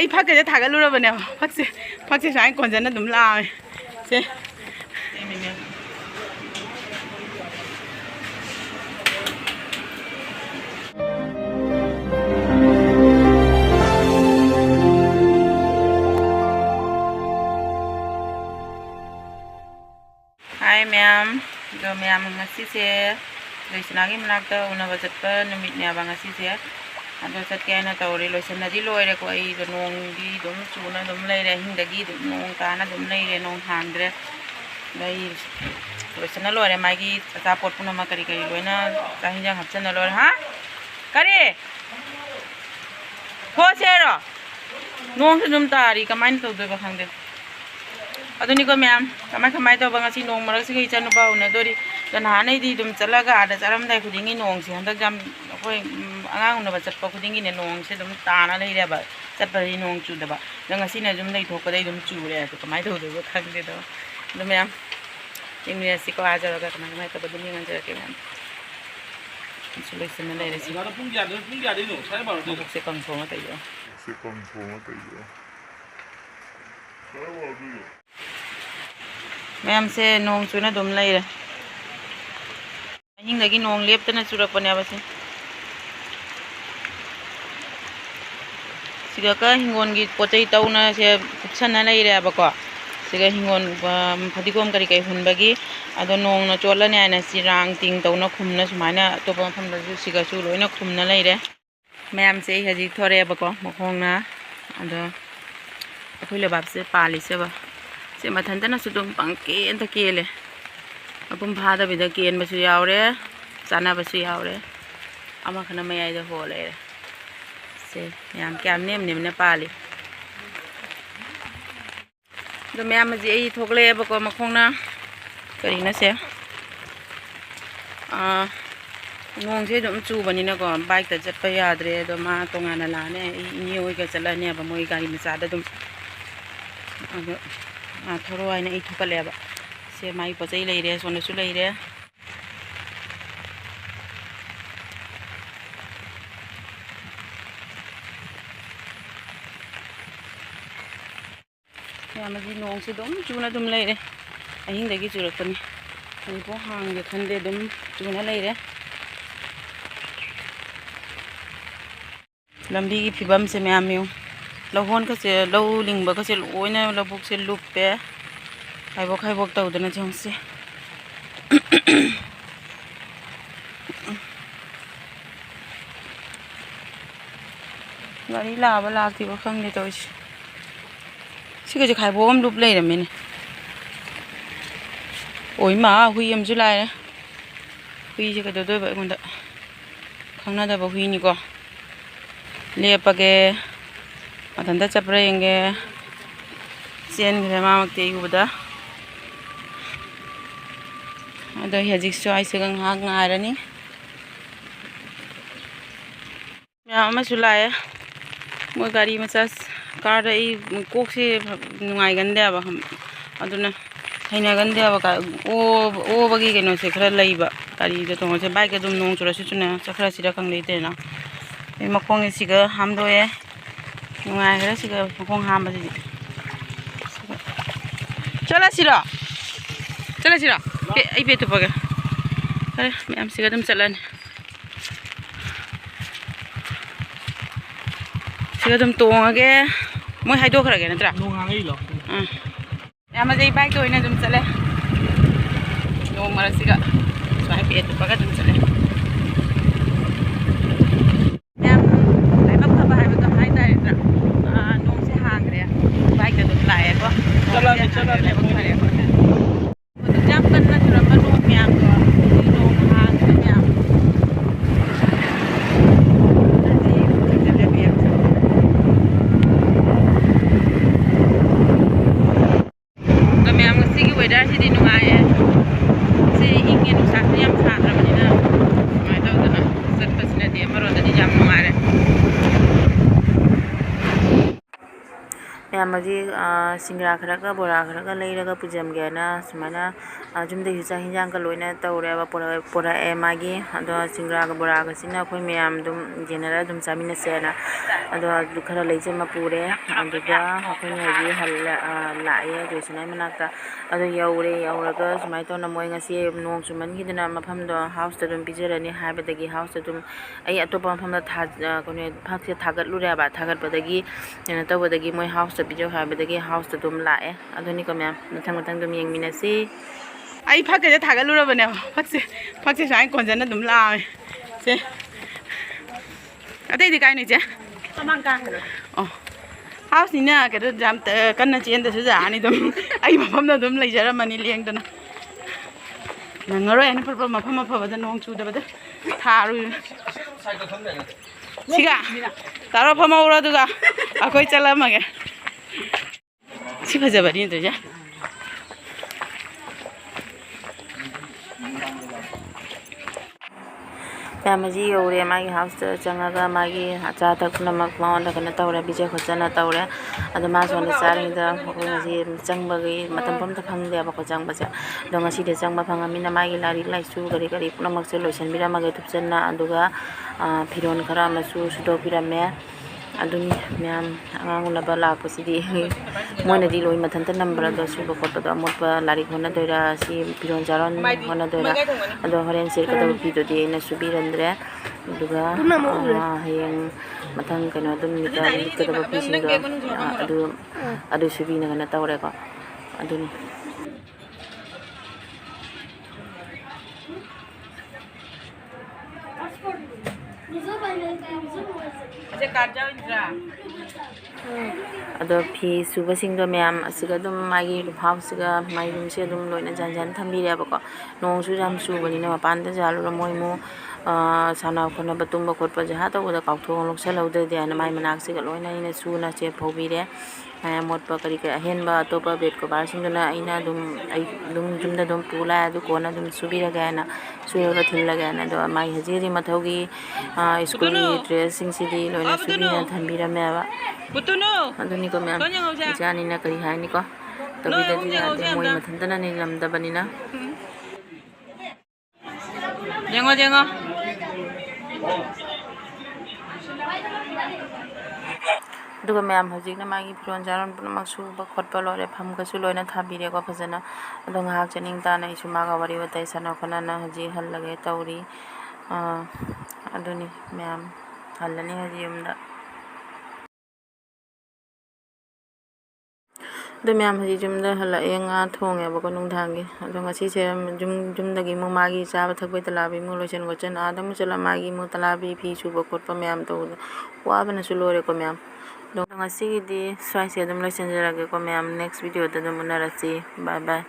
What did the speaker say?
आई फाके थागलुरबने फाकसे फाकसे साइ कोंजन दुम लावे से हाय मैम जो मैम ngasi से लोइसनागी मनाक्ता उनबा चटपा नुमितने आबा ngasi से अदो चटके ना तौरे लोइसनदी लोइरे को आई जो नोंगी दुम चुना दुम लेरे हिंदगी दुम नोंग ताना दुम लेरे नोंग हांद्रे लाई लोइसना लोइरे मागी अचापोट पुनमा करी करी लोइना चाहिंजा हपचन लोइरे हा करी होसेरो नोंग से दुम तारी कमाइन तौदोबा खंगदे अदुनी को मैम कमाई तब ngasi नोंग मरक से इचन नुपा उनदोरी कनानैदी दुम चलगा आदा चरमदाय खुदिंगी नोंग से हंदक जाम अखोय आंगांग उनबा चटपा खुदिंगी ने नोंग से दुम ताना लेरेबा चटपरी नोंग चुदबा ngasi ने जुम दै थोकदै दुम चुरे तो कमाई तौदोबा खंगदे दो दो मैम इंग्लिश से को आजरगा कमाई तब दुम nganja के मैम सोल्यूशन लेरे से पुंग यादे नो साइ बारो से कंफर्म तैयो मैम से नोंग चुना दुम लेरे हिंदगी नोंग लेपतना चुरकपने आबसे सिगा का हिंगोनगी पोचै तौना से कुछना लेरे आबको सिगा हिंगोन फदिगोम करी कई हुनबगी अदो नोंग न चोलने आना सिरांग तिंग तौना खुमना सुमाना तोप मफमदसु सिगा सु लोइना खुमना लेरे मैम से हजी थोरे आबको मखोंगना अदो अखुले बाबसे पालिसेबा से मथंतना सुदुम पंके एंत केले अपुम भादा बिदा केन बसु यावरे चाना बसु यावरे अमा खना मयाइदा होले से याम क्याम नेम नेमने पाली दो मैम जी आई थोकले बको मखोंगना करीना से नोंग से दुम चुबनिना को बाइक ता चटपा याद्रे दो मा तोंगाना लाने इनी ओइ का चलाने अब मोइ गाड़ी मचादा दुम अदो थोरो आइना इ थोकलेबा से माई पचै लेरे सोनसु लेरे यामजी नोंग से दुम चुना दुम लेरे अहिंदगी चुरकपनी अनिपो हांगे खंदे दुम चुना लेरे लंबी की फिबम से मैम यो लहोन का से लौ लिंग का से लोइना लबुक से लुपे खाइबोक तौदना जोंसे गाड़ी लाबा लाक्तिबा खंगदे तौइसे सिगा जे खाइबोम लुप लेरमेने ओइ मा हुई अमजु लाइरे हुई जे कदोदोबा एगोंदा खंगनादबा हुईनिको लेपगे मथंदा चपरा येंगे चेन ग्रे मामकते युबदा अदो हजिकसो आइसगा ngak ngairani मैम लाए मोई गाड़ी मचा कार कोक से नुंगाई गंदेबा हम अदुना हैना गंदेबा का ओ बगी केनो से खरा लईबा गाड़ी जो तो से बाइक दुम नोंग चुरसु चुना चखरा सिरा खंग लेतेना ए मखोंग सिगा हामदोए नुंगाई खरा सिगा मखोंग हामबा चला सिरा आई पे तो पगे अरे मैम सिगा दम चलन सिगा दम तोंगे मोय हाइदो खरागे नत्रा नोंगांगै लो मैम जे बाइक तो इना दम चले नोंग मरा सिगा स्वाइ पे तो पगा दम चले मैम लाइबा खबा हाइबा तो हाइ ताइत्रा नोंग से हांग्रे बाइक तो लाए को चला लाइबा खरे को जब करना चुरबा नोंग मैम को नोंग हांग्रे मैम वेदर से नुंगाए से इंगे नुसा याम साद्रबनिना सुमाय तौदना चटपसिना दे मरोदि याम नुंगारे मैम सिंगरा खरगा बोरा खरगा लेरगा पुजमगेना सुमाइना जुमदगी चाक हिंजांग लोइना तौरेबा पोराए मागी अदो सिंगरा बोरा सिना अखोय मैम दुम जेनरा दुम चामिनसेना अदो खरा लेजेमा पुरे अदुगा अखोय हजी हल लाए जोइसनाय मनाक्ता अदो यौरगा सुमाइ तौना मोय ngasi नोंग चुमनगिदना मफमदो हाउस ता दुम पिजरनी हाइबदगी हाउस दुम आई अतोपा मफमदा कोने फाक्से थागतलुरेबा थागतबदगी एना तौबदगी मोय हाउस पिजो हाइबदगी हाउस दुम लाए अदोनी को मैम मथंग मथंग दुम यंगमिनसी आई फाके थागतलुरबने फाक्से साइ कोनजना दुम लाए से अतैदि काइनि जे तमांका ओ हाउस निना केदो जाम कन्ना चेंदसु जानी दुम आई मफमदा दुम लेजरमनी लेंगदना नंगरोय एना फरप मफम मफबदा नोंग चुदबदा थारु सिगा तारो फमौरा दुगा अखोय चलमगे सी फजबनी तुझे मैमजी यौरे मागी हाउस चंगा मागी अचा तकनमक माउंड कन तौरे बिजे खोचना तौरे अद मा सोन चारिंदा होगसी चंगबगी मतम पम त फंगदे अब को चंगबसे दो ngasi de changba phangami na magi lari laisu gari gari punamak se loisan biramage thupchanna aduga phiron khara masu sudo pirame aduni ma'am आंग उनबा लापसिदी मोइनदी लोइ मथंत नंबर दो सुबो खटो अमोट लारी होना दोरा सी पिरोन जारन होना दोरा अदो हरेन सेर कदो भिडियो ना सुबिरंद्रे दुगा हयें मथंग कनो दुम निका कदो पिसिंदो अदु सुबिना गना तवरे को अदुनी अदो फी सुबसिंगो मैम असिगा दुम मागी हाउसगा माई रूम से दुम लोइना जानजान थम्बिरेबको नोंसु जाम सुबनिना मपानदा जालुरा मोइमु साना खना बतुंबा खोटपा जहा तौबदा काउथों लोक्सलौददे ना माई मनाक्सिगा लोइना इना सुना चे फौबिरे माया मोटपा करी का हेनबा तोपा बेड को बारसिंगना आइना दुम जुमदा दुम पुला अदु कोना दुम सुबिरगाना सुरगा थिल्लगाना दो माई हजेरी मथौगी स्कूल ड्रेस सिंगसिदी लोइना सुबिना थम्बिरमेबा बुतुनो अदुनी को मैम जानिना करी हाइनी को तबिददी यादे मोय मथंतना नि लमदबनिना जेंगो दुगा मैम हजिकना मागी फिरोन जारन पुनमक सुबा खोटपा लोरे फमगसु लोइना थाबिरेको फजना अदो ngahak chaning tana isu maga wari watai sana khonana haji hallage tawri aduni ma'am hallani haji yumda दो मैम हजी जुमदा हल्लाए nga थोंगेबको नुंगथांगी अदो ngasi से जुमदगी मु मागी चाबा थकबै तलाबी मु लोइसन गोचन आदम चला मागी मु तलाबी फी सुबा खोटपा मैम तो वाबनसु लोरेको मैम दो ngasi दी स्वाइसे दम लोइसन जरागे को मैम नेक्स्ट वीडियो दम उनरसी बाय बाय।